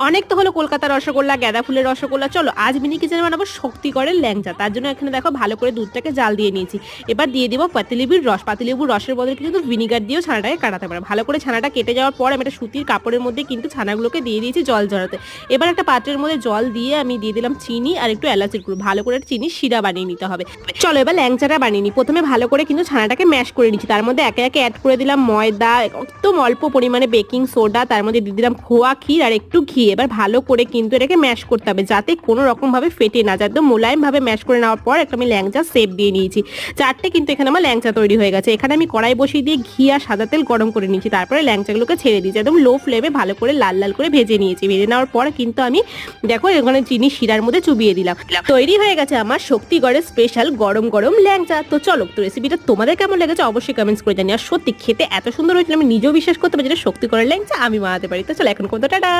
অনেক তো হলো কলকাতার রসগোল্লা, গাঁদা ফুলের রসগোল্লা, চলো আজ মিনি কিচেনে বানাবো শক্তিগড়ের ল্যাংচা। তার জন্য এখানে দেখো ভালো করে দুধটাকে জাল দিয়ে নিয়েছি। এবার দিয়ে দিব পাতিলেবুর রস। পাতিলেবুর রসের বদলে কিন্তু ভিনিগার দিয়েও ছানাটাকে কাটাতে পারে। ভালো করে ছানাটা কেটে যাওয়ার পর আমি একটা সুতির কাপড়ের মধ্যে কিন্তু ছানাগুলোকে দিয়ে দিয়েছি জল ঝরাতে। এবার একটা পাত্রের মধ্যে জল দিয়ে আমি দিয়ে দিলাম চিনি আর একটু এলাচের গুঁড়ো। ভালো করে চিনি শিরা বানিয়ে নিতে হবে। চলো এবার ল্যাংচাটা বানিয়ে নিই। প্রথমে ভালো করে কিন্তু ছানাটাকে ম্যাশ করে নিচ্ছি। তার মধ্যে একে একে অ্যাড করে দিলাম ময়দা, একদম অল্প পরিমাণে বেকিং সোডা, তার মধ্যে দিয়ে দিলাম খোয়া ক্ষীর আর একটু ঘি। এবার ভালো করে কিন্তু এটাকে ম্যাশ করতে হবে যাতে কোনো রকম ভাবে ফেটে না যায়। একদম মোলায়েম ভাবে ম্যাশ করে নেওয়ার পর একটা আমি ল্যাংচা শেপ দিয়ে নিয়েছি। চারটে কিন্তু এখানে আমার ল্যাংচা তৈরি হয়ে গেছে। এখানে আমি কড়াই বসিয়ে দিয়ে ঘি আর সাদা তেল গরম করে নিয়েছি। তারপরে ল্যাংচাগুলোকে ছেড়ে দিয়েছি, একদম লো ফ্লেমে ভালো করে লাল লাল করে ভেজে নিয়েছি। ভেজে নেওয়ার পর কিন্তু আমি দেখো এখানে চিনি শিরার মধ্যে চুবিয়ে দিলাম। তৈরি হয়ে গেছে আমার শক্তিগড়ের স্পেশাল গরম গরম ল্যাংচা। তো চলো, তো রেসিপিটা তোমাদের কেমন লেগেছে অবশ্যই কমেন্টস করে জানি। আর সত্যি খেতে এত সুন্দর হয়েছিল আমি নিজেও বিশ্বাস করতে পারি যেটা শক্তিগড়ের ল্যাংচা আমি বানাতে পারি। তো চলো এখন কোথাও টাটা।